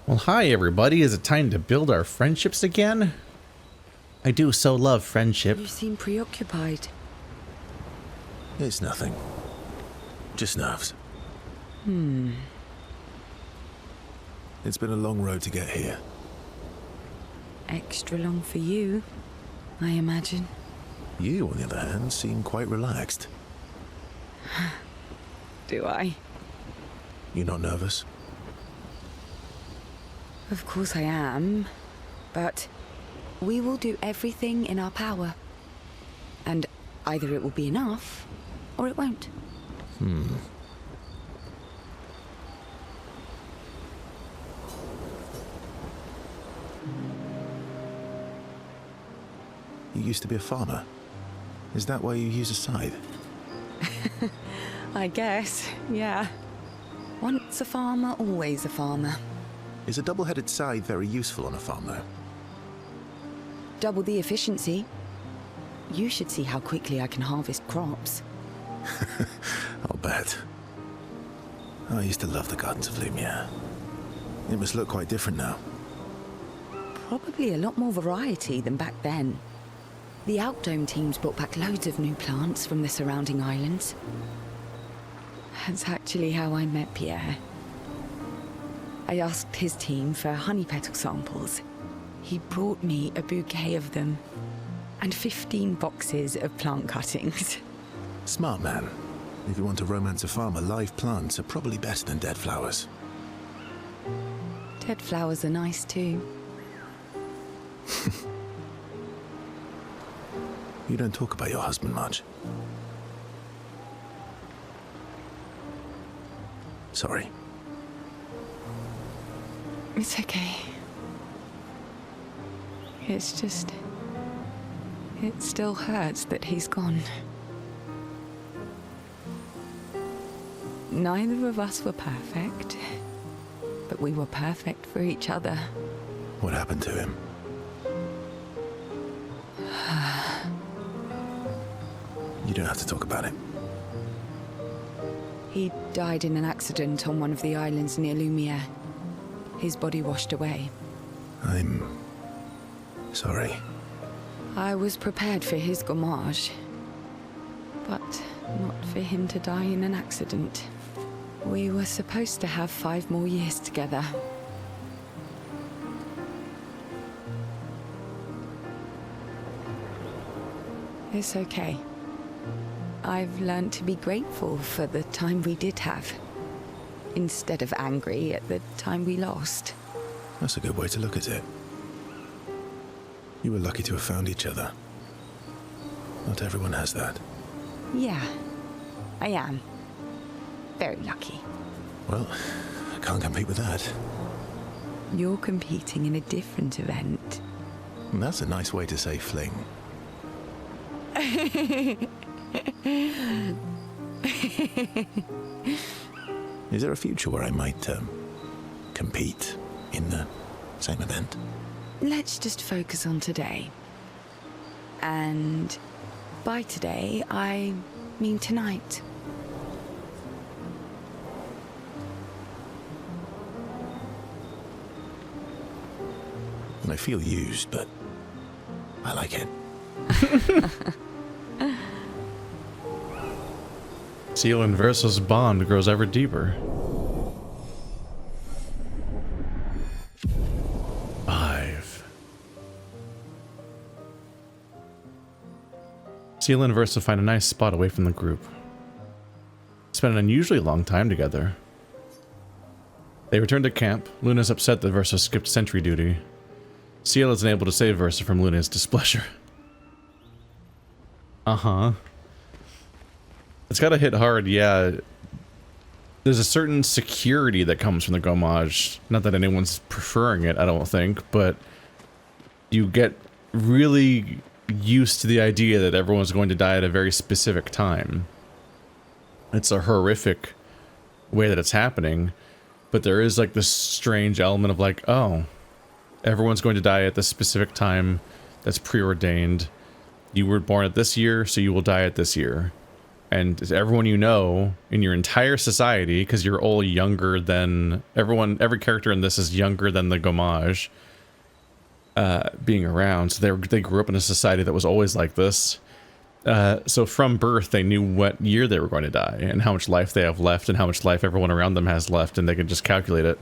Well, hi everybody. Is it time to build our friendships again? I do so love friendship. You seem preoccupied. It's nothing. Just nerves. It's been a long road to get here. Extra long for you, I imagine. You, on the other hand, seem quite relaxed. Do I? You not nervous? Of course I am, but we will do everything in our power. And either it will be enough, or it won't. You used to be a farmer. Is that why you use a scythe? I guess, yeah. Once a farmer, always a farmer. Is a double-headed scythe very useful on a farm, though? Double the efficiency. You should see how quickly I can harvest crops. I'll bet. I used to love the gardens of Lumiere. It must look quite different now. Probably a lot more variety than back then. The Outdome teams brought back loads of new plants from the surrounding islands. That's actually how I met Pierre. I asked his team for honey petal samples. He brought me a bouquet of them, and 15 boxes of plant cuttings. Smart man. If you want to romance a farmer, live plants are probably better than dead flowers. Dead flowers are nice too. You don't talk about your husband much. Sorry. It's okay. It's just... it still hurts that he's gone. Neither of us were perfect, but we were perfect for each other. What happened to him? You don't have to talk about it. He died in an accident on one of the islands near Lumiere. His body washed away. I'm... sorry. I was prepared for his gommage, but not for him to die in an accident. We were supposed to have 5 more years together. It's okay. I've learned to be grateful for the time we did have, instead of angry at the time we lost. That's a good way to look at it. You were lucky to have found each other. Not everyone has that. Yeah, I am. Very lucky. Well, I can't compete with that. You're competing in a different event. That's a nice way to say fling. Is there a future where I might, compete in the same event? Let's just focus on today. And by today, I mean tonight. And I feel used, but I like it. Seal and Versa's bond grows ever deeper. 5. Seal and Versa find a nice spot away from the group. Spend an unusually long time together. They return to camp. Luna's upset that Versa skipped sentry duty. Seal isn't able to save Versa from Luna's displeasure. It's gotta hit hard, yeah. There's a certain security that comes from the gommage. Not that anyone's preferring it, I don't think, but you get really used to the idea that everyone's going to die at a very specific time. It's a horrific way that it's happening, but there is like this strange element of like, oh, everyone's going to die at this specific time that's preordained. You were born at this year, so you will die at this year. and everyone you know in your entire society, because you're all younger than everyone, every character in this is younger than the Gommage being around. So they grew up in a society that was always like this. So from birth, they knew what year they were going to die and how much life they have left and how much life everyone around them has left, and they can just calculate it.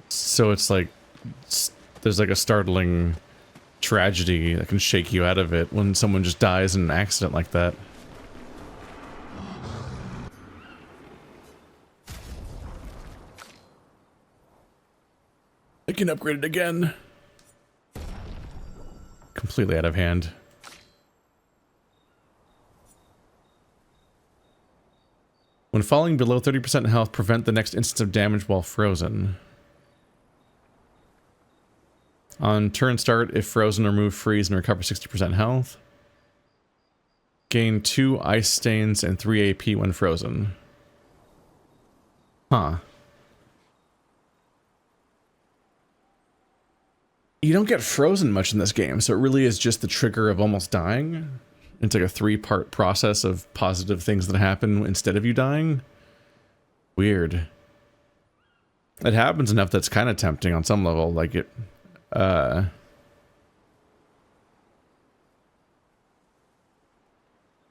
So it's like, there's like a startling tragedy that can shake you out of it when someone just dies in an accident like that. I can upgrade it again. Completely out of hand. When falling below 30% health, prevent the next instance of damage while frozen. On turn start, if frozen, remove freeze and recover 60% health. Gain 2 ice stains and 3 AP when frozen. Huh. You don't get frozen much in this game, so it really is just the trigger of almost dying. It's like a 3-part process of positive things that happen instead of you dying. Weird. It happens enough that's kind of tempting on some level, like it...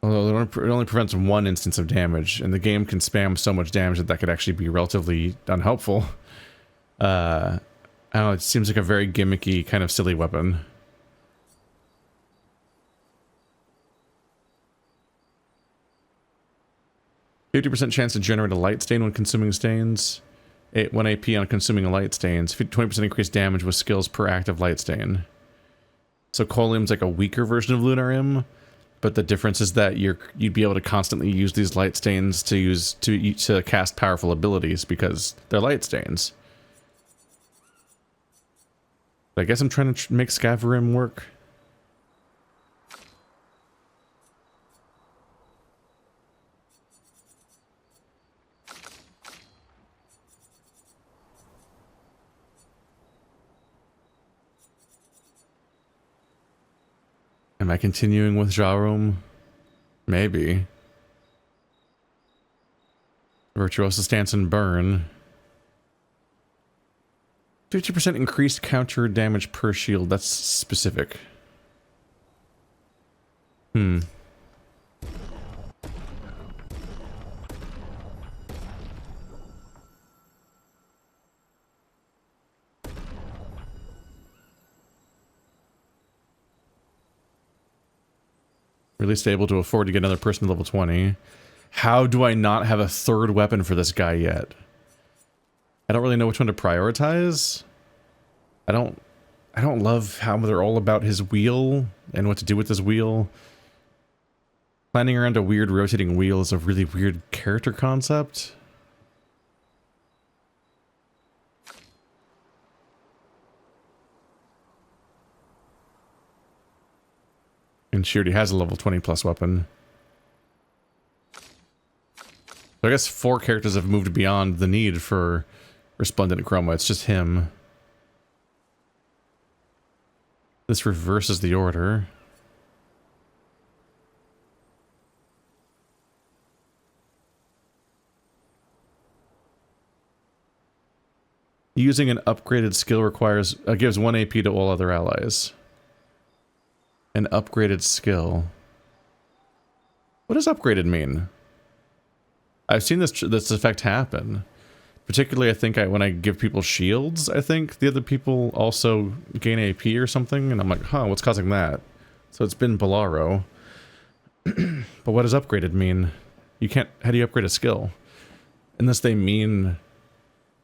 Although it only prevents 1 instance of damage, and the game can spam so much damage that that could actually be relatively unhelpful. I don't know, it seems like a very gimmicky, kind of silly weapon. %50 chance to generate a light stain when consuming stains. 1 AP on consuming a light stains. 20% increased damage with skills per active light stain. So Coleum's like a weaker version of Lunarim, but the difference is that you'd be able to constantly use these light stains to cast powerful abilities because they're light stains. But I guess I'm trying to make Scaverim work. Am I continuing with Jarum? Maybe. Virtuoso Stance and Burn. 50% increased counter damage per shield. That's specific. Really stable to afford to get another person to level 20. How do I not have a third weapon for this guy yet? I don't really know which one to prioritize. I don't love how they're all about his wheel and what to do with his wheel. Planning around a weird rotating wheel is a really weird character concept. And she already has a level 20 plus weapon. So I guess 4 characters have moved beyond the need for Resplendent Chroma. It's just him. This reverses the order. Using an upgraded skill requires gives 1 AP to all other allies. An upgraded skill. What does upgraded mean? I've seen this effect happen. Particularly, I think when I give people shields, I think the other people also gain AP or something, and I'm like, huh, what's causing that? So it's been Ballard. But what does upgraded mean? You can't. How do you upgrade a skill? Unless they mean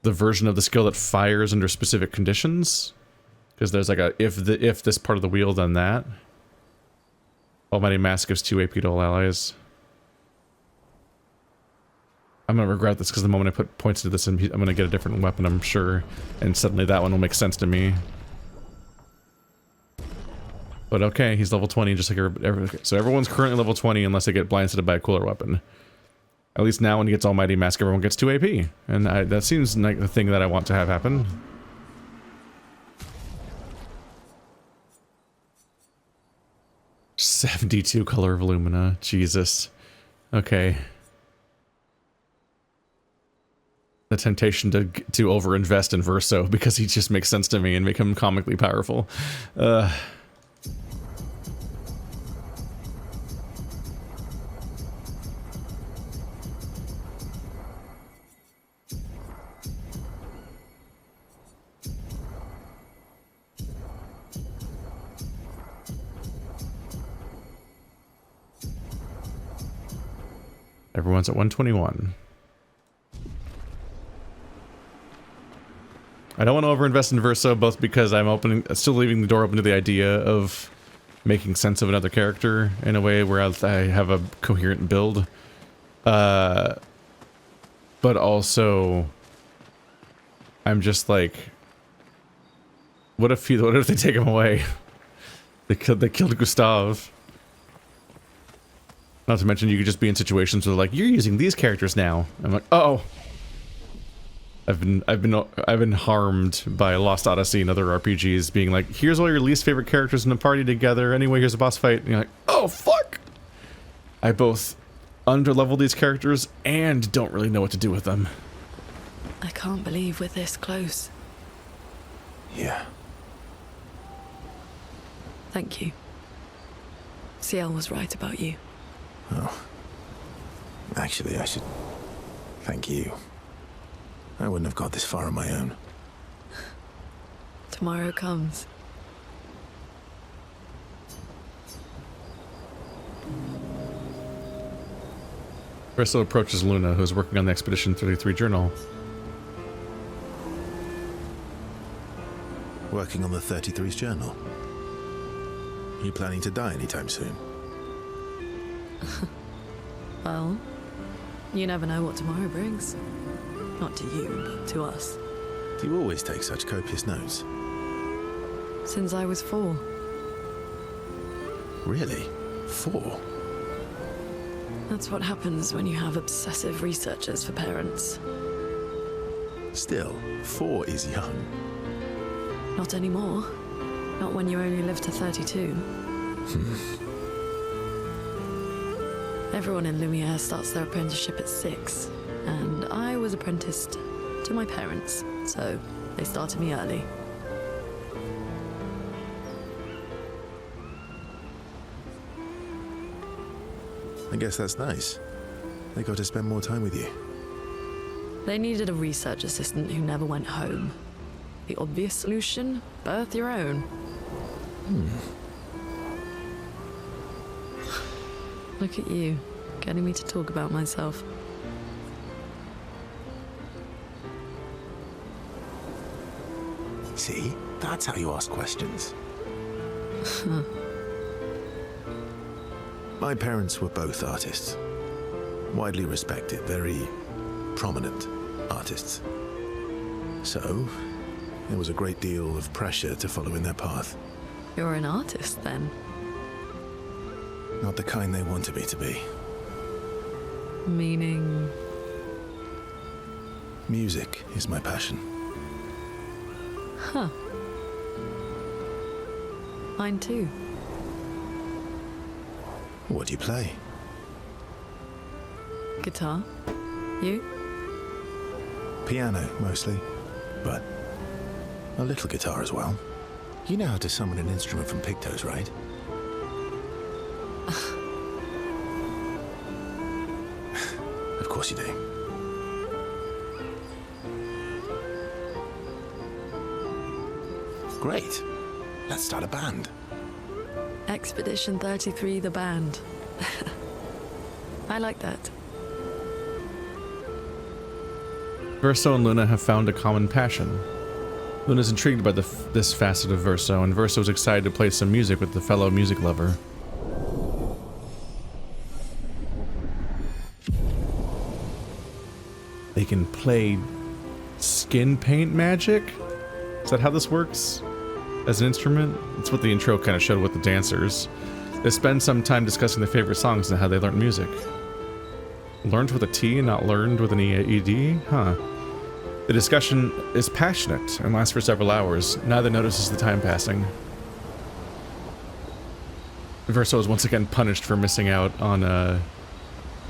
the version of the skill that fires under specific conditions, because there's like a if this part of the wheel, then that. Almighty Mask gives 2 AP to all allies. I'm gonna regret this because the moment I put points into this, I'm gonna get a different weapon, I'm sure, and suddenly that one will make sense to me. But okay, he's level 20, just like every so everyone's currently level 20 unless they get blindsided by a cooler weapon. At least now when he gets Almighty Mask, everyone gets 2 AP, and that seems like the thing that I want to have happen. "72 color of Lumina," Jesus. Okay. The temptation to overinvest in Verso because he just makes sense to me and make him comically powerful. Everyone's at 121. I don't want to overinvest in Verso, both because I'm still leaving the door open to the idea of making sense of another character in a way where I have a coherent build. But also, I'm just like, what if they take him away? They killed Gustav. Not to mention, you could just be in situations where like, you're using these characters now. I'm like, oh. I've been harmed by Lost Odyssey and other RPGs being like, here's all your least favorite characters in a party together. Anyway, here's a boss fight. And you're like, oh fuck! I both underlevel these characters and don't really know what to do with them. I can't believe we're this close. Yeah. Thank you. CL was right about you. Oh. Actually, I should thank you. I wouldn't have got this far on my own. Tomorrow comes. Verso approaches Luna, who's working on the Expedition 33 journal. Working on the 33's journal. You planning to die anytime soon? Well, you never know what tomorrow brings. Not to you, but to us. Do you always take such copious notes? Since I was 4. Really? 4? That's what happens when you have obsessive researchers for parents. Still, 4 is young. Not anymore. Not when you only live to 32. Everyone in Lumiere starts their apprenticeship at 6, and I was apprenticed to my parents, so they started me early. I guess that's nice. They got to spend more time with you. They needed a research assistant who never went home. The obvious solution? Birth your own. Look at you, getting me to talk about myself. See? That's how you ask questions. My parents were both artists. Widely respected, very prominent artists. So, there was a great deal of pressure to follow in their path. You're an artist, then? Not the kind they wanted me to be. Meaning? Music is my passion. Huh. Mine too. What do you play? Guitar. You? Piano, mostly. But a little guitar as well. You know how to summon an instrument from Pictos, right? Of course you do. Great. Let's start a band. Expedition 33, the band. I like that. Verso and Luna have found a common passion. Luna's intrigued by this facet of Verso, and Verso is excited to play some music with the fellow music lover. They can play skin paint magic? Is that how this works? As an instrument? It's what the intro kind of showed with the dancers. They spend some time discussing their favorite songs and how they learn music. Learned with a T and not learned with an ED? Huh. The discussion is passionate and lasts for several hours. Neither notices the time passing. Verso is once again punished for missing out on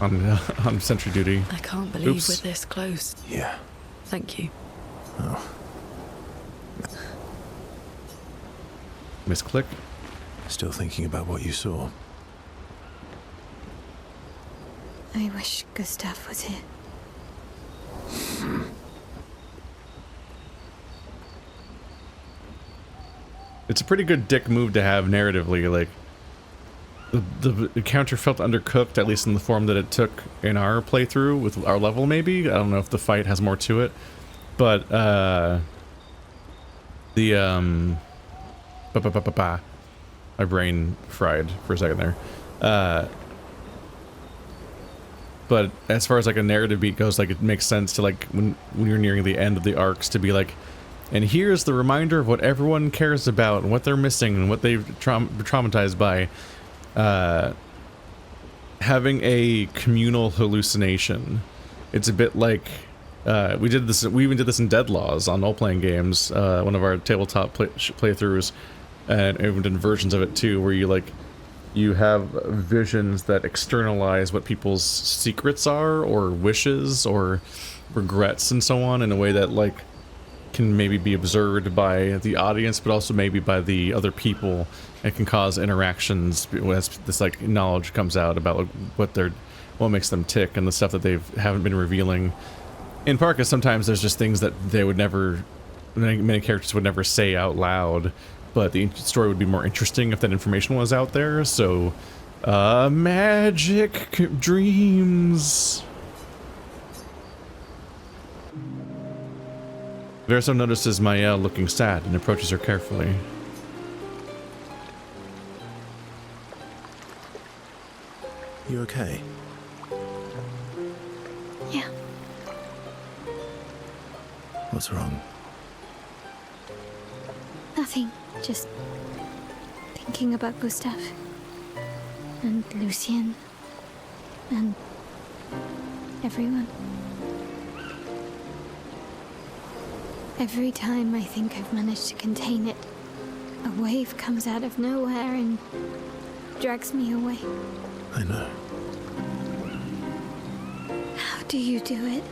on sentry duty. I can't believe Oops. we're this close. Yeah. Thank you. Oh, Misclick. still thinking about what you saw. I wish Gustav was here. It's a pretty good dick move to have narratively. Like the encounter felt undercooked, at least in the form that it took in our playthrough with our level. Maybe I don't know if the fight has more to it, but my brain fried for a second there. But as far as like a narrative beat goes, like it makes sense to like when you're nearing the end of the arcs to be like, and here's the reminder of what everyone cares about and what they're missing and what they've traumatized by. Having a communal hallucination. It's a bit like we even did this in Dead Laws on role-playing games, one of our tabletop playthroughs, and even did versions of it too, where you have visions that externalize what people's secrets are, or wishes, or regrets, and so on, in a way that like can maybe be observed by the audience, but also maybe by the other people. It can cause interactions as this like knowledge comes out about like, what makes them tick, and the stuff that they haven't been revealing. In part, because sometimes there's just things that they would never, many characters would never say out loud, but the story would be more interesting if that information was out there. So, magic dreams. Verso notices Mael looking sad and approaches her carefully. You okay? Yeah. What's wrong? Nothing. Just thinking about Gustav. And Lucien. And everyone. Every time I think I've managed to contain it, a wave comes out of nowhere and drags me away. I know. How do you do it?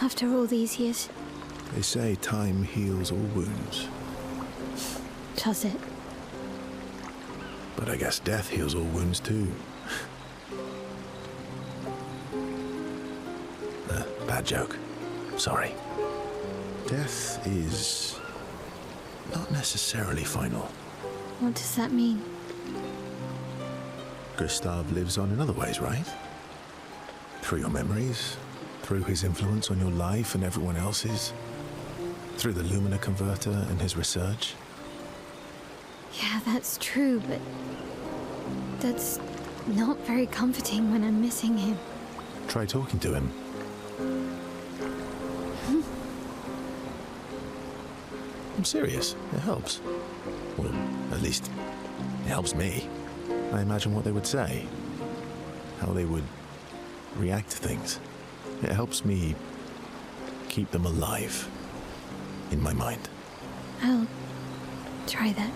After all these years? They say time heals all wounds. Does it? But I guess death heals all wounds too. Bad joke. Sorry. Death is not necessarily final. What does that mean? Gustav lives on in other ways, right? Through your memories, through his influence on your life and everyone else's, through the Lumina converter and his research. Yeah, that's true, but that's not very comforting when I'm missing him. Try talking to him. I'm serious. It helps. Well, at least it helps me. I imagine what they would say, how they would react to things. It helps me keep them alive in my mind. I'll try that.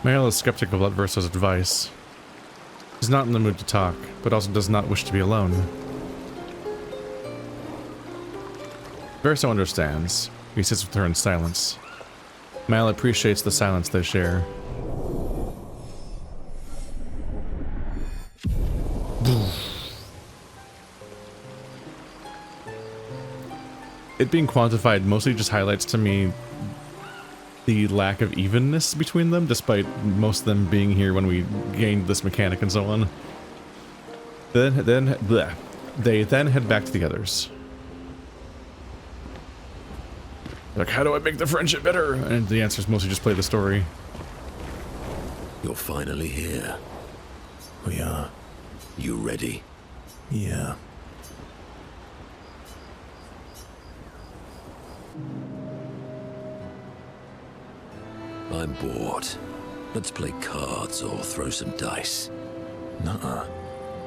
Mael is skeptical about Verso's advice. He's not in the mood to talk, but also does not wish to be alone. Verso understands. He sits with her in silence. Mael appreciates the silence they share. It being quantified mostly just highlights to me the lack of evenness between them, despite most of them being here when we gained this mechanic and so on. They then head back to the others. Like, how do I make the friendship better? And the answer is mostly just play the story. You're finally here. We are. You ready? Yeah. I'm bored. Let's play cards or throw some dice. Nuh-uh.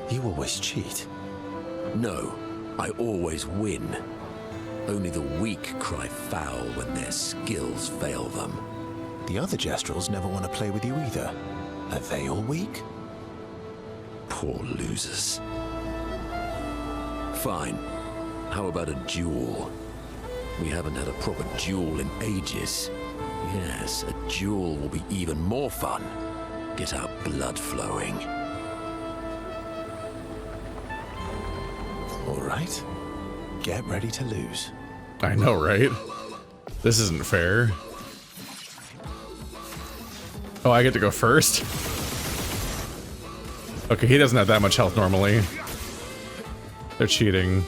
You always cheat. No, I always win. Only the weak cry foul when their skills fail them. The other Jestrels never want to play with you either. Are they all weak? Poor losers. Fine. How about a duel? We haven't had a proper duel in ages. Yes, a duel will be even more fun. Get our blood flowing. All right. Get ready to lose. I know, right? This isn't fair. Oh, I get to go first? Okay, he doesn't have that much health normally. They're cheating.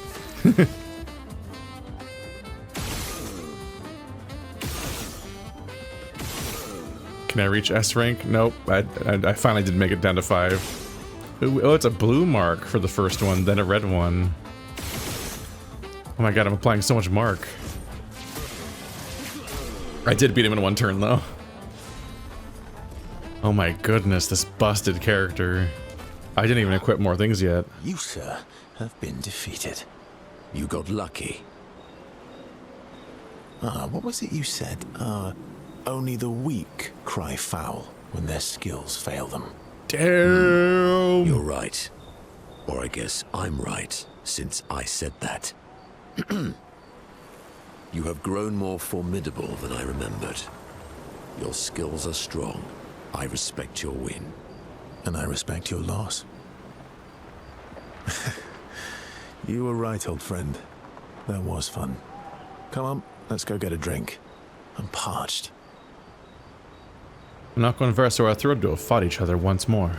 Can I reach S rank? Nope. I finally did make it down to 5. Ooh, oh, it's a blue mark for the first one, then a red one. Oh my god, I'm applying so much mark. I did beat him in one turn, though. Oh my goodness, this busted character. I didn't even equip more things yet. You, sir, have been defeated. You got lucky. What was it you said? Only the weak cry foul when their skills fail them. Damn! You're right. Or I guess I'm right, since I said that. You have grown more formidable than I remembered. Your skills are strong. I respect your win. And I respect your loss. You were right, old friend. That was fun. Come on, let's go get a drink. I'm parched. Monoco and Verso are thrilled to have fought each other once more.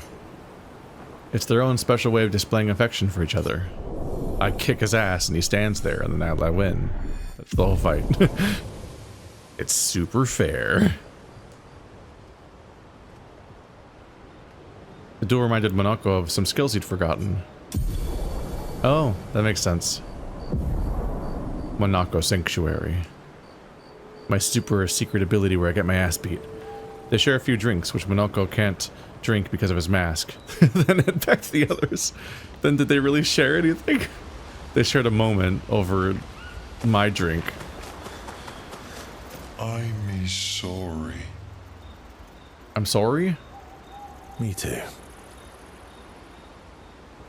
It's their own special way of displaying affection for each other. I kick his ass and he stands there and then I win. That's the whole fight. It's super fair. The duel reminded Monoco of some skills he'd forgotten. Oh, that makes sense. Monoco Sanctuary. My super secret ability where I get my ass beat. They share a few drinks, which Monoco can't drink because of his mask. Then head back to the others. Then did they really share anything? They shared a moment over my drink. I'm sorry. I'm sorry? Me too.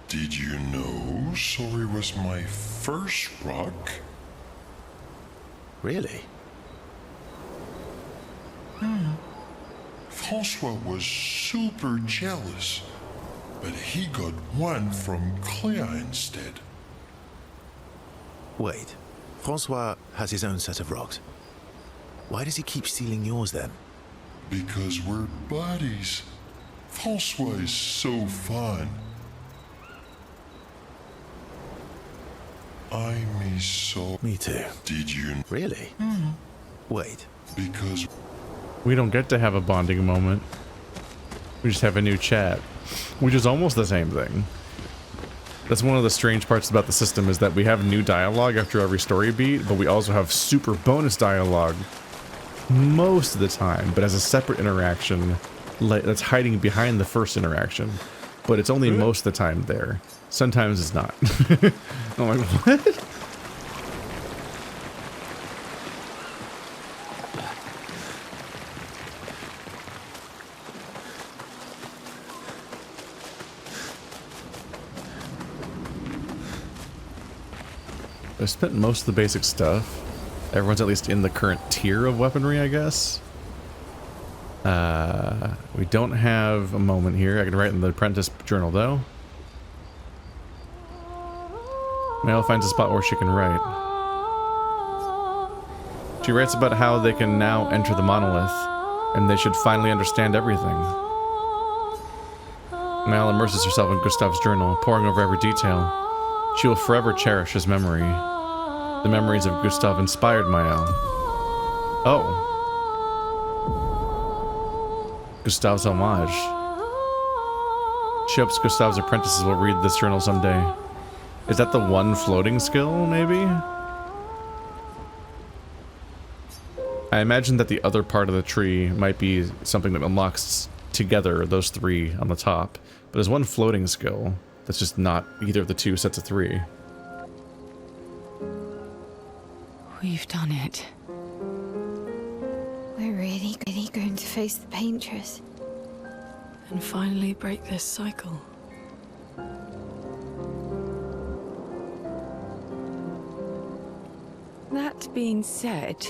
Did you know sorry was my first rock? Really? Francois was super jealous, but he got one from Clair instead. Wait. Francois has his own set of rocks. Why does he keep stealing yours then? Because we're buddies. Francois is so fun. I miss so. Me too. Did you? Really? Wait. Because We don't get to have a bonding moment. We just have a new chat, which is almost the same thing. That's one of the strange parts about the system, is that we have new dialogue after every story beat, but we also have super bonus dialogue most of the time, but as a separate interaction that's hiding behind the first interaction. But it's only most of the time there. Sometimes it's not. I'm like, what? I spent most of the basic stuff. Everyone's at least in the current tier of weaponry, I guess. We don't have a moment here. I can write in the apprentice journal, though. Mel finds a spot where she can write. She writes about how they can now enter the Monolith, and they should finally understand everything. Mal immerses herself in Gustav's journal, poring over every detail. She will forever cherish his memory. The memories of Gustav inspired Mael. Oh. Gustav's homage. She hopes Gustav's apprentices will read this journal someday. Is that the one floating skill, maybe? I imagine that the other part of the tree might be something that unlocks together those three on the top. But there's one floating skill that's just not either of the two sets of three. We've done it. We're really going to face the Paintress. And finally break this cycle. being said,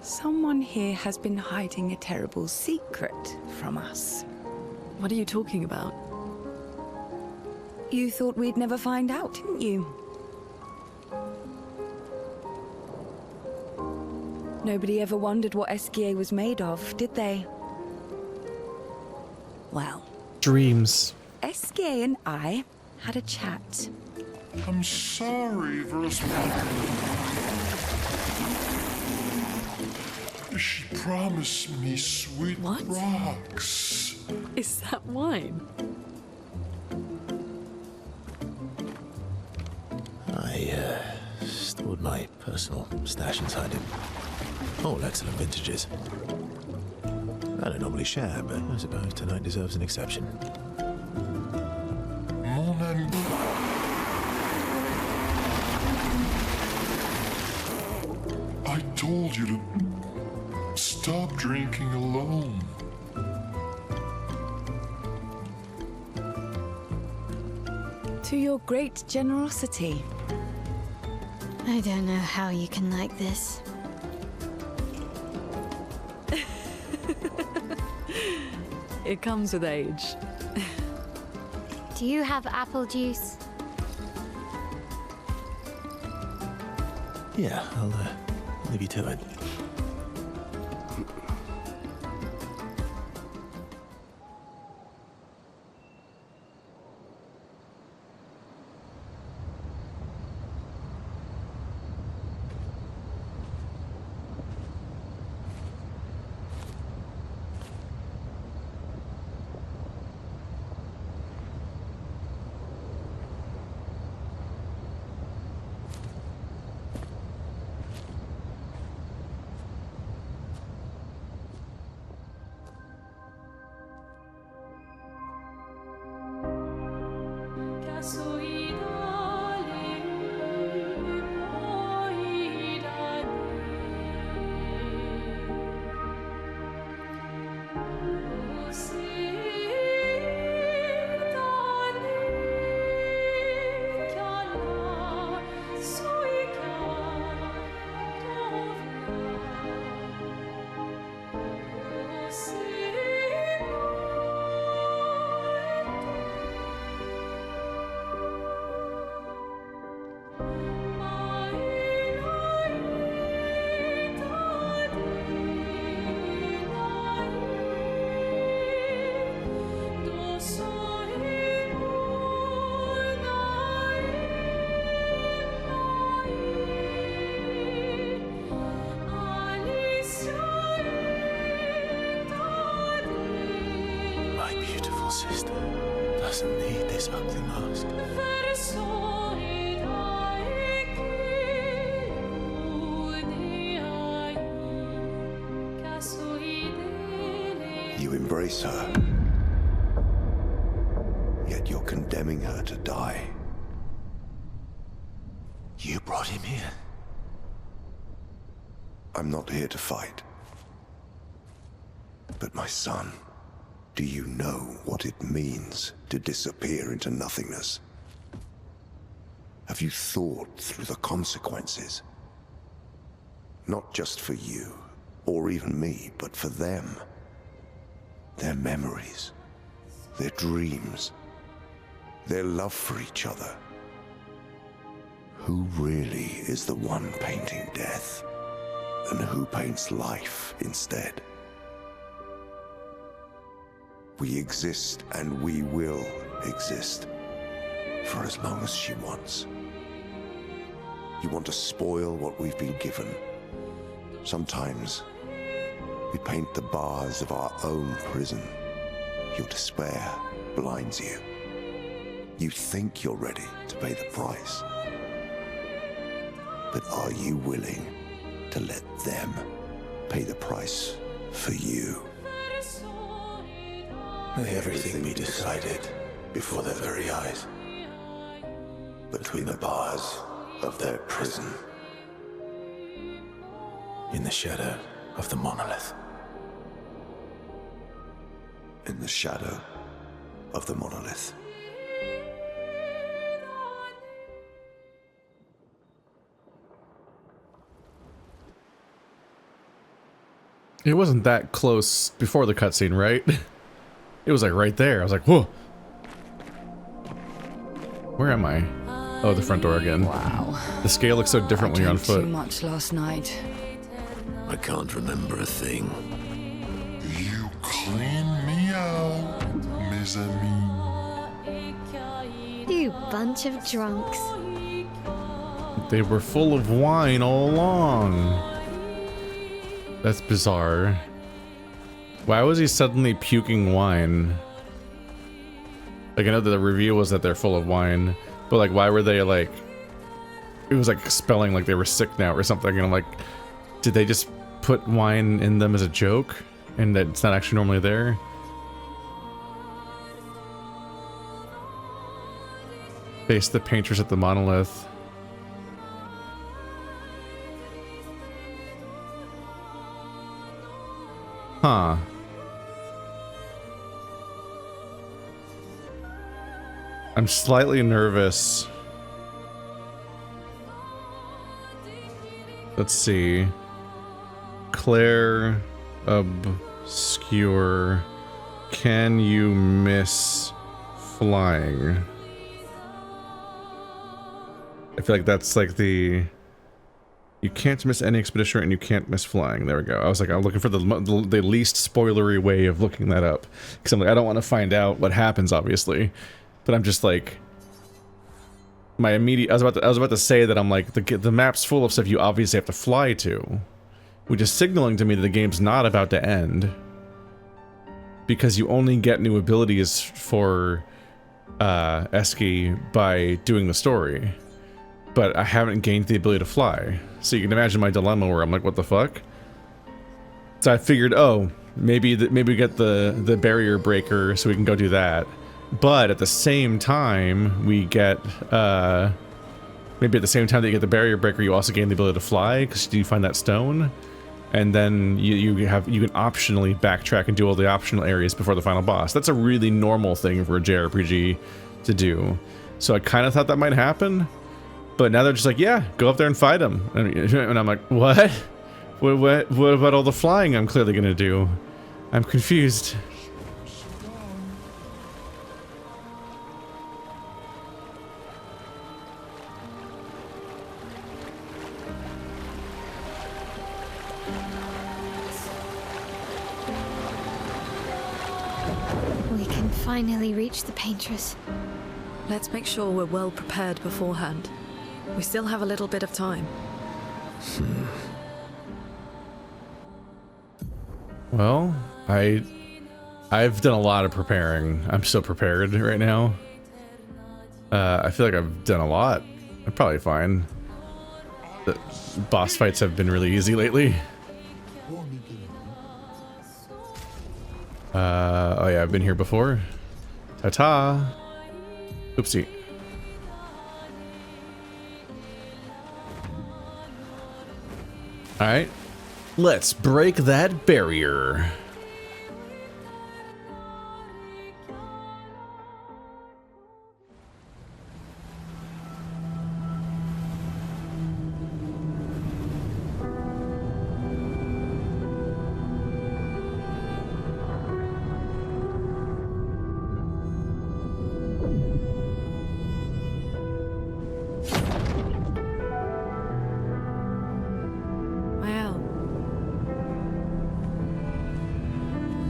someone here has been hiding a terrible secret from us. What are you talking about? You thought we'd never find out, didn't you? Nobody ever wondered what Esquier was made of, did they? Well, Dreams. Esquier and I had a chat. I'm sorry, Versman. She promised me sweet What? rocks. Is that wine? I stored my personal stash inside it. All excellent vintages. I don't normally share, but I suppose tonight deserves an exception. I told you to stop drinking alone. To your great generosity. I don't know how you can like this. It comes with age. Do you have apple juice? Yeah, I'll leave you to it. Doesn't need this ugly mask. You embrace her, yet you're condemning her to die. You brought him here. I'm not here to fight. But my son, do you know what it means to disappear into nothingness? Have you thought through the consequences? Not just for you, or even me, but for them. Their memories, their dreams, their love for each other. Who really is the one painting death, and who paints life instead? We exist and we will exist for as long as she wants. You want to spoil what we've been given. Sometimes we paint the bars of our own prison. Your despair blinds you. You think you're ready to pay the price. But are you willing to let them pay the price for you? May everything be decided before their very eyes, between the bars of their prison, in the shadow of the Monolith. In the shadow of the Monolith. It wasn't that close before the cutscene, right? It was like right there. I was like, whoa. Where am I? Oh, the front door again. Wow. The scale looks so different when you're on I drank foot. too much last night. I can't remember a thing. You clean me out, mes amis. You bunch of drunks. They were full of wine all along. That's bizarre. Why was he suddenly puking wine? Like, I know that the reveal was that they're full of wine, but like, why were they like... It was like spelling like they were sick now or something, and I'm like, did they just put wine in them as a joke? And that it's not actually normally there? Face the Paintress at the Monolith. Huh. I'm slightly nervous. Let's see. Clair Obscur. Can you miss flying? I feel like that's like the... You can't miss any expedition and you can't miss flying. There we go. I was like, I'm looking for the least spoilery way of looking that up. Because I'm like, I don't want to find out what happens, obviously. But I'm just like... My immediate... I was about to say that I'm like, the map's full of stuff you obviously have to fly to. Which is signaling to me that the game's not about to end. Because you only get new abilities for Eski by doing the story. But I haven't gained the ability to fly. So you can imagine my dilemma where I'm like, what the fuck? So I figured, oh, maybe we get the barrier breaker so we can go do that. But at the same time, we get, maybe at the same time that you get the barrier breaker, you also gain the ability to fly, because you find that stone. And then you can optionally backtrack and do all the optional areas before the final boss. That's a really normal thing for a JRPG to do. So I kind of thought that might happen. But now they're just like, yeah, go up there and fight him. And I'm like, what? What about all the flying I'm clearly gonna do? I'm confused. We can finally reach the Paintress. Let's make sure we're well prepared beforehand. We still have a little bit of time. Well, I've done a lot of preparing. I'm so prepared right now. I feel like I've done a lot. I'm probably fine. The boss fights have been really easy lately. Oh yeah, I've been here before. Ta-ta. Oopsie. Alright. Let's break that barrier.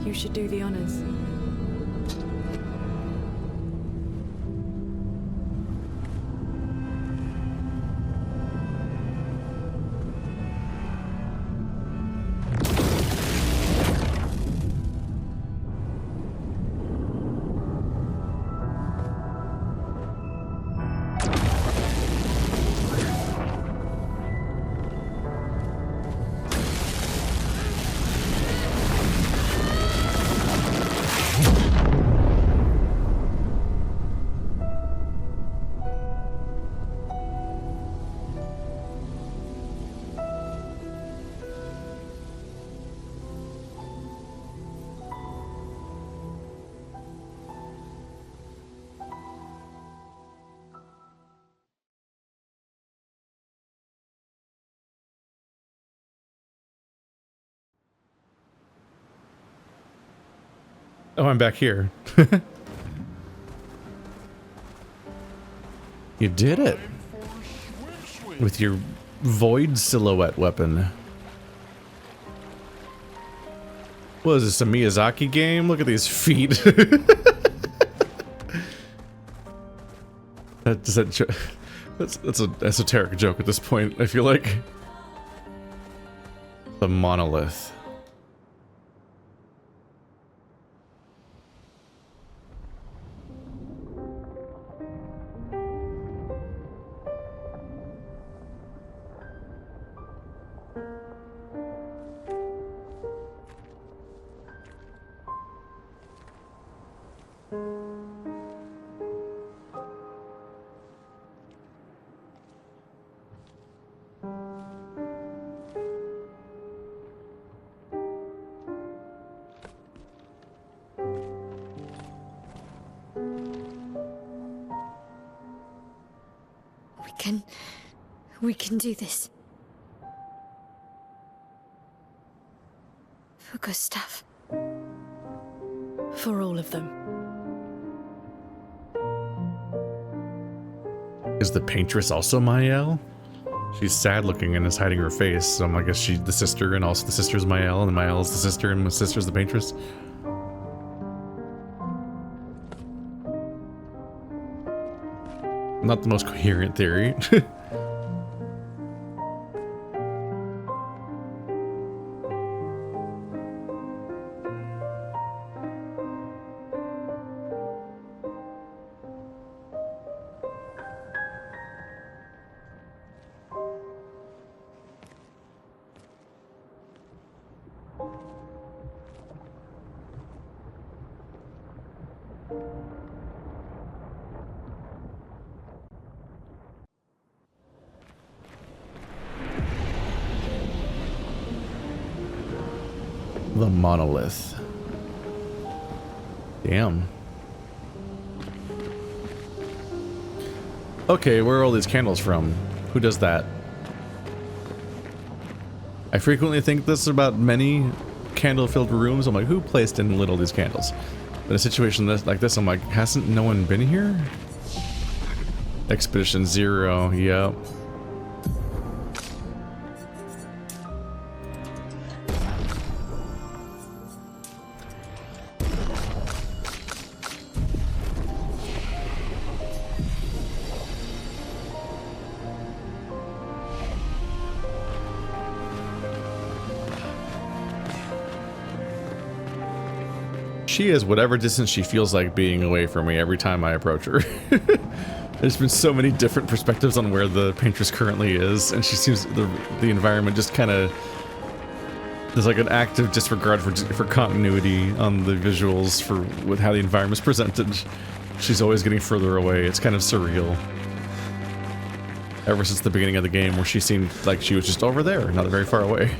You should do the honors. Oh, I'm back here. You did it with your void silhouette weapon. What is this, a Miyazaki game? Look at these feet. That's an esoteric joke at this point, I feel like. The Monolith. We can do this. For Gustav. For all of them. Is the Paintress also Mael? She's sad looking and is hiding her face, so I guess she's the sister, and also the sister's Mael, and Mael is the sister, and the sister's the Paintress. Not the most coherent theory. The Monolith. Damn. Okay, where are all these candles from? Who does that? I frequently think this about many candle-filled rooms. I'm like, who placed and lit all these candles? In a situation like this, I'm like, hasn't no one been here? Expedition 0, yep. She is whatever distance she feels like being away from me every time I approach her. There's been so many different perspectives on where the Paintress currently is, and she seems the environment just kind of, there's like an active disregard for continuity on the visuals with how the environment's presented. She's always getting further away. It's kind of surreal. Ever since the beginning of the game, where she seemed like she was just over there, not very far away.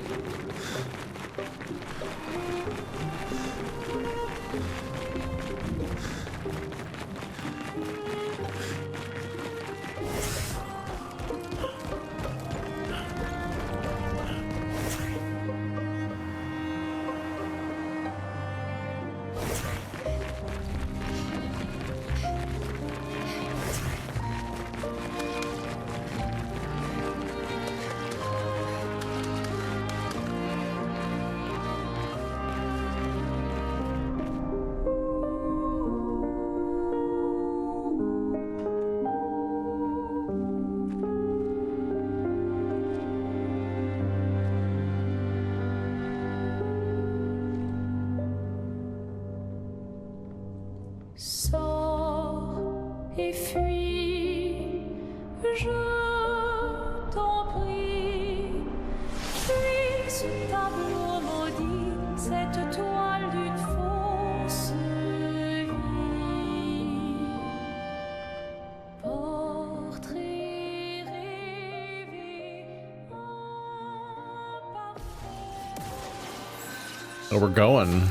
Oh, we're going.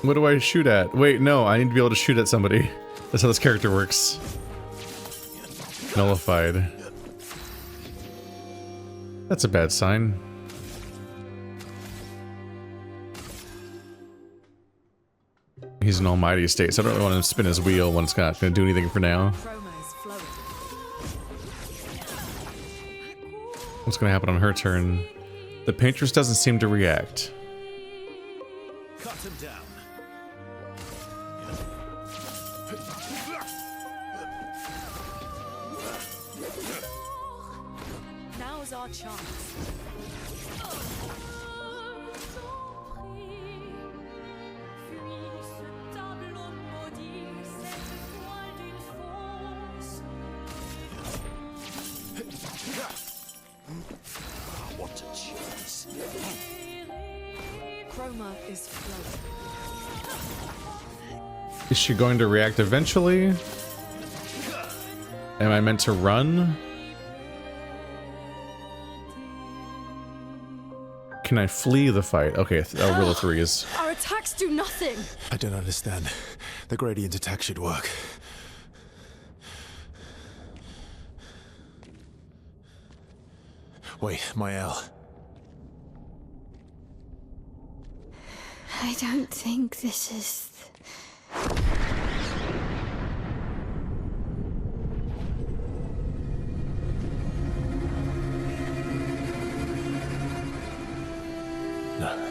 What do I shoot at? Wait, no, I need to be able to shoot at somebody. That's how this character works. Nullified. That's a bad sign. He's in almighty state, so I don't really want to spin his wheel when it's not going to do anything for now. What's going to happen on her turn? The Paintress doesn't seem to react. Cut him down. Now's our chance. What a choice. Chroma is floating. Is she going to react eventually? Am I meant to run? Can I flee the fight? Okay, I'll roll a threes. Our attacks do nothing. I don't understand. The gradient attack should work. Wait, my L. I don't think this is... No.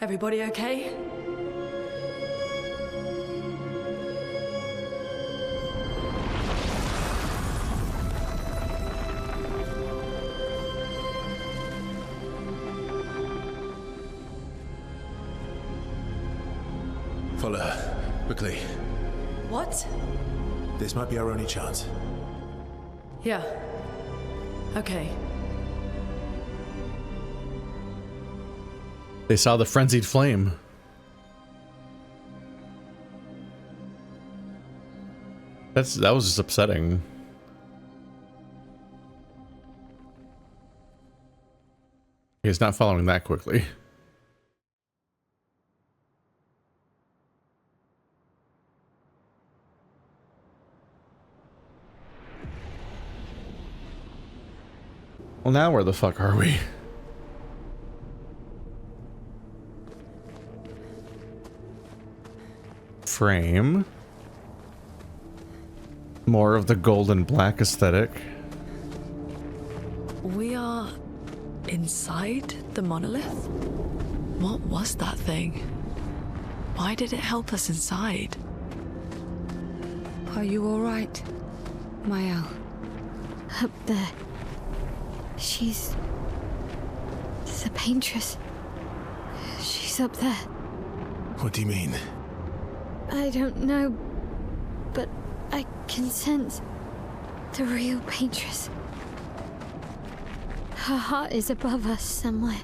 Everybody okay? Follow her. Quickly. What? This might be our only chance. Yeah. Okay. They saw the frenzied flame. That was just upsetting. He's not following that quickly. Well, now where the fuck are we? Frame. More of the gold and black aesthetic. We are inside the monolith? What was that thing? Why did it help us inside? Are you all right, Mael? Up there. She's... the Paintress. She's up there. What do you mean? I don't know, but I can sense the real Paintress. Her heart is above us somewhere.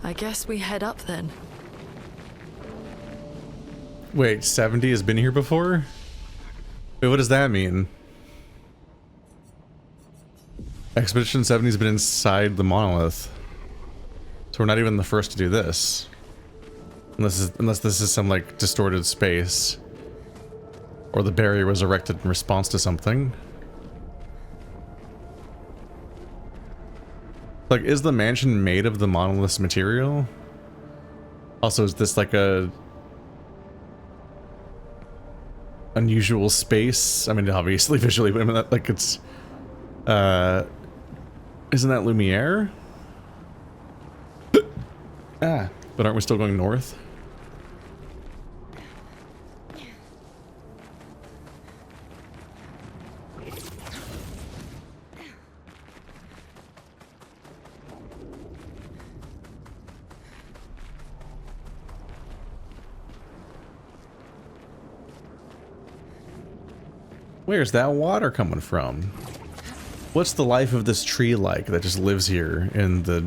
I guess we head up then. Wait, 70 has been here before? Wait, what does that mean? Expedition 70 has been inside the monolith. So we're not even the first to do this. Unless this is some like distorted space. Or the barrier was erected in response to something. Like, is the mansion made of the monolith's material? Also, is this like a unusual space? I mean, obviously visually, but I mean, that, like it's isn't that Lumiere? Ah, but aren't we still going north? Where's that water coming from? What's the life of this tree like that just lives here in the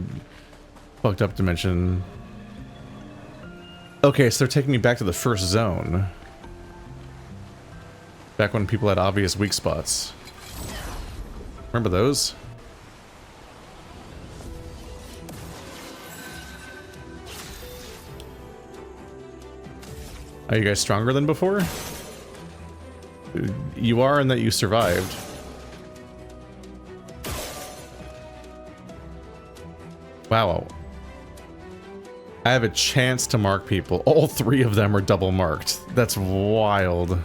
fucked up dimension? Okay, so they're taking me back to the first zone. Back when people had obvious weak spots. Remember those? Are you guys stronger than before? You are, in that you survived. Wow. I have a chance to mark people. All three of them are double marked. That's wild.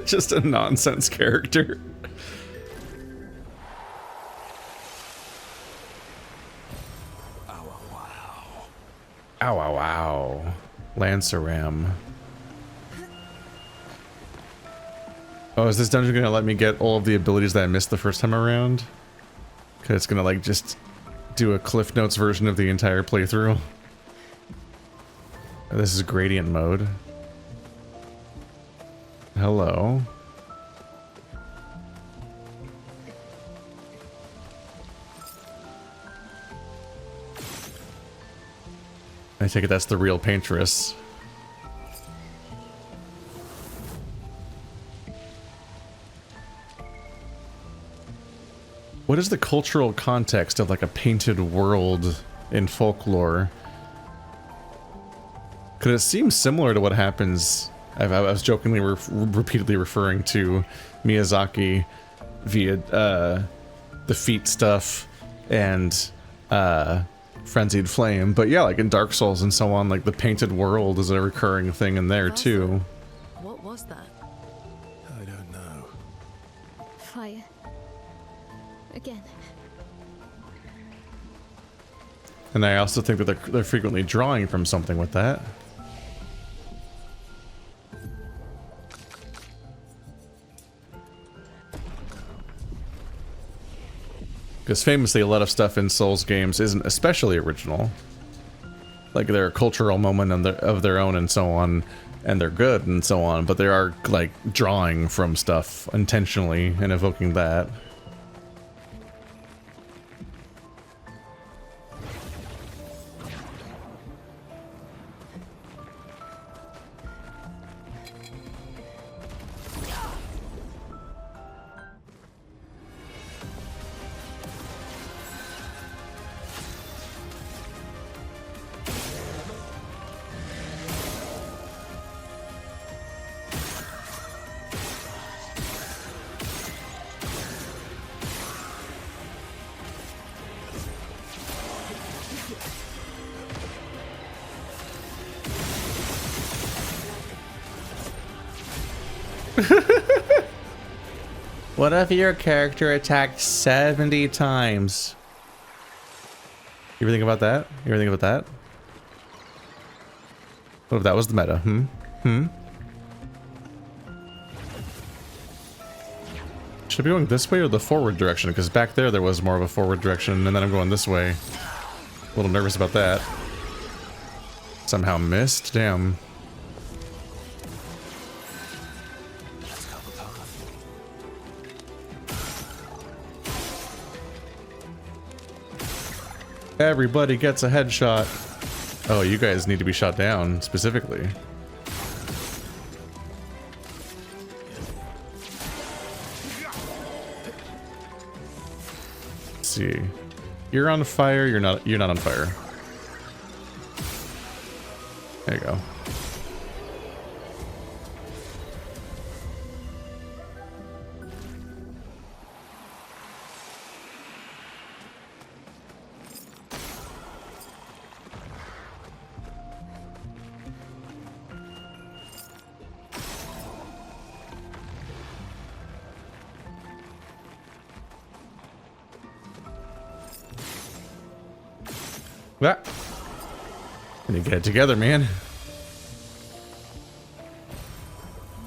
Just a nonsense character. Ow, ow, ow. Lanceram. Oh, is this dungeon gonna let me get all of the abilities that I missed the first time around? Cause it's gonna like just do a Cliff Notes version of the entire playthrough. Oh, this is gradient mode. Hello. I take it that's the real Paintress. What is the cultural context of like a painted world in folklore? Because it seems similar to what happens. I was jokingly repeatedly referring to Miyazaki via the feet stuff and Frenzied Flame, but yeah, like in Dark Souls and so on, like the painted world is a recurring thing in there too. What was that? I don't know. Fire. Again. And I also think that they're frequently drawing from something with that. Because famously, a lot of stuff in Souls games isn't especially original. Like, they're a cultural moment of their own and so on, and they're good and so on, but they are, like, drawing from stuff intentionally and evoking that. What if your character attacked 70 times? You ever think about that? You ever think about that? What if that was the meta? Should I be going this way or the forward direction? Because back there was more of a forward direction, and then I'm going this way. A little nervous about that. Somehow missed? Damn. Everybody gets a headshot. Oh, you guys need to be shot down, specifically. Let's see. You're on fire, you're not on fire. There you go. Ah. Gonna get it together, man.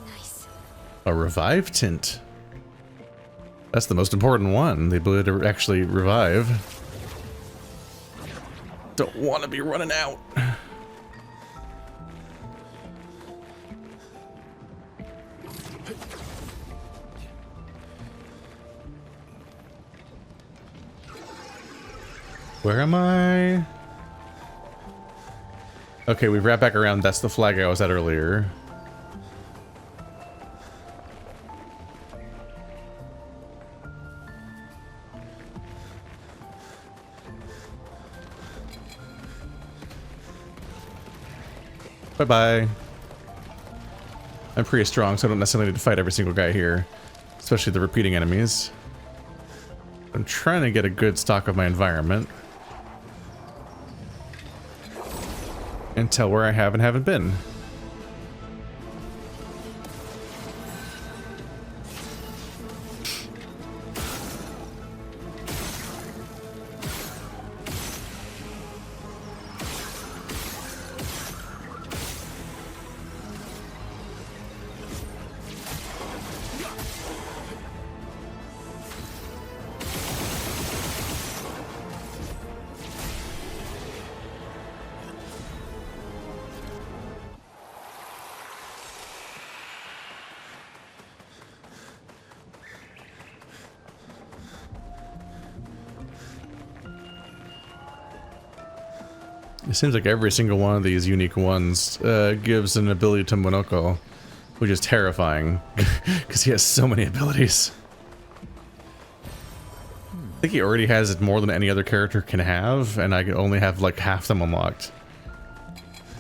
Nice. A revive tint. That's the most important one. The ability to actually revive. Don't want to be running out. Where am I? Okay, we've wrapped back around. That's the flag I was at earlier. Bye-bye. I'm pretty strong, so I don't necessarily need to fight every single guy here. Especially the repeating enemies. I'm trying to get a good stock of my environment. And tell where I have and haven't been. It seems like every single one of these unique ones gives an ability to Monoco, which is terrifying, because he has so many abilities. I think he already has it more than any other character can have, and I can only have like half them unlocked.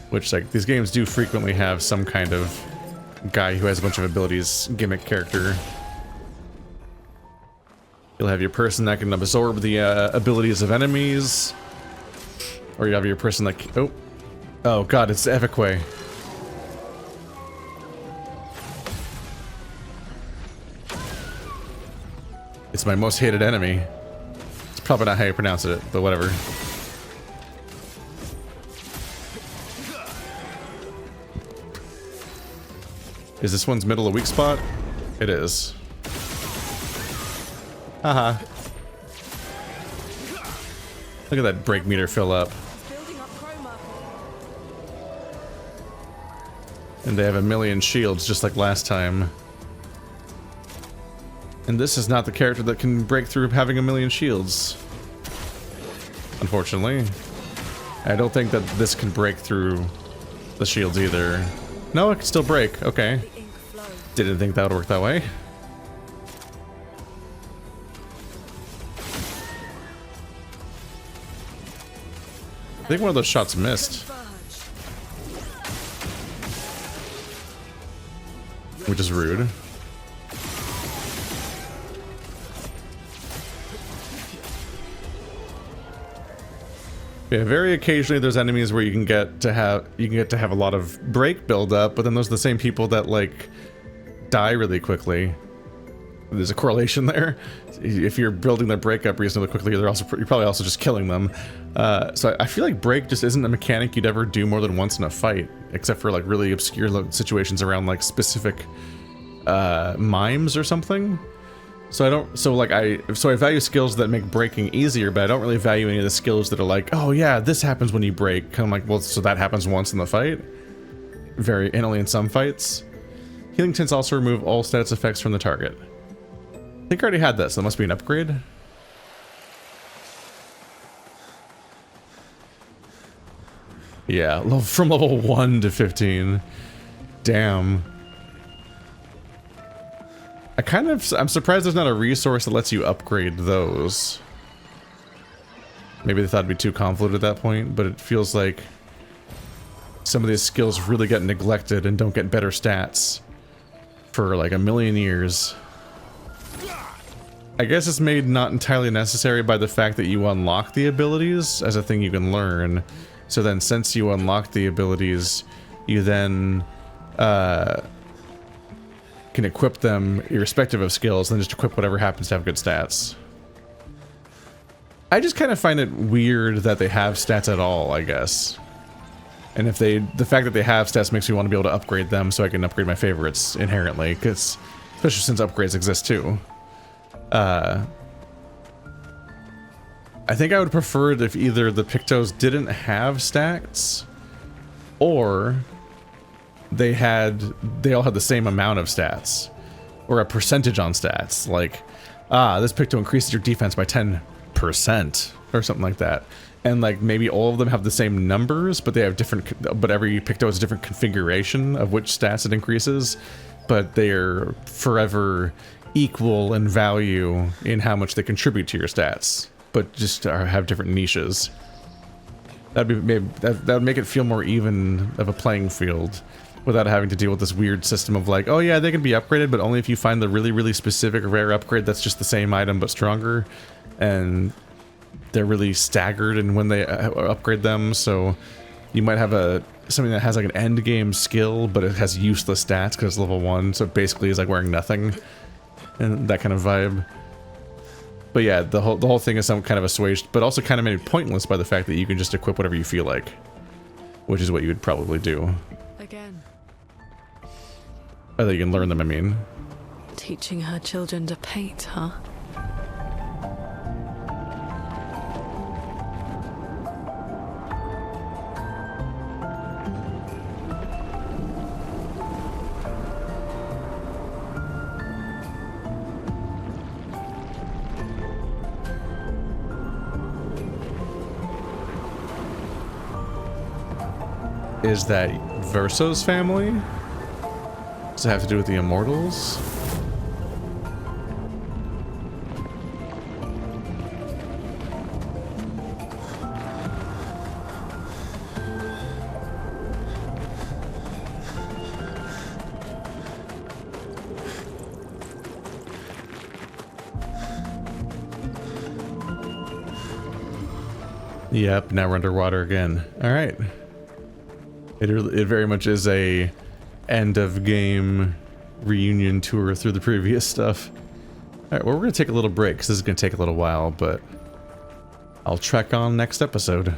Which, like, these games do frequently have some kind of guy who has a bunch of abilities, gimmick character. You'll have your person that can absorb the abilities of enemies. Or you have your person like, oh god, it's Evacuate. It's my most hated enemy. It's probably not how you pronounce it, but whatever. Is this one's middle a weak spot? It is. Haha. Look at that break meter fill up. And they have 1,000,000 shields, just like last time. And this is not the character that can break through having 1,000,000 shields. Unfortunately. I don't think that this can break through the shields either. No, it can still break. Okay. Didn't think that would work that way. I think one of those shots missed. Which is rude. Yeah, very occasionally there's enemies where you can get to have a lot of break build up, but then those are the same people that like die really quickly. There's a correlation there. If you're building their break up reasonably quickly, you're probably also just killing them. So I feel like break just isn't a mechanic you'd ever do more than once in a fight, except for like really obscure situations around like specific mimes or something. So I value skills that make breaking easier, but I don't really value any of the skills that are like, oh yeah, this happens when you break. Kind of like, well, so that happens once in the fight. And only in some fights. Healing tints also remove all status effects from the target. I think I already had that, so that must be an upgrade. Yeah, from level 1 to 15. Damn. I'm surprised there's not a resource that lets you upgrade those. Maybe they thought it'd be too convoluted at that point, but it feels like some of these skills really get neglected and don't get better stats for like a million years. I guess it's made not entirely necessary by the fact that you unlock the abilities as a thing you can learn. So then since you unlock the abilities, you then can equip them irrespective of skills, then just equip whatever happens to have good stats. I just kind of find it weird that they have stats at all, I guess. And if the fact that they have stats makes me want to be able to upgrade them so I can upgrade my favorites inherently, because especially since upgrades exist too. I think I would prefer it if either the Pictos didn't have stats, or they all had the same amount of stats, or a percentage on stats, like, this Picto increases your defense by 10%, or something like that. And like maybe all of them have the same numbers, but they have but every Picto has a different configuration of which stats it increases, but they are forever equal in value in how much they contribute to your stats, but just have different niches. That would make it feel more even of a playing field without having to deal with this weird system of like, oh yeah, they can be upgraded, but only if you find the really, really specific rare upgrade that's just the same item but stronger, and they're really staggered in when they upgrade them. So you might have something that has like an end game skill, but it has useless stats because it's level 1, so it basically is like wearing nothing. And that kind of vibe. But yeah, the whole thing is some kind of assuaged, but also kind of made pointless by the fact that you can just equip whatever you feel like, which is what you would probably do. Again. Oh, that you can learn them, I mean. Teaching her children to paint, huh? Is that Verso's family? Does it have to do with the Immortals? Yep, now we're underwater again. Alright. It very much is a end of game reunion tour through the previous stuff. Alright, well, we're going to take a little break because this is going to take a little while, but I'll trek on next episode.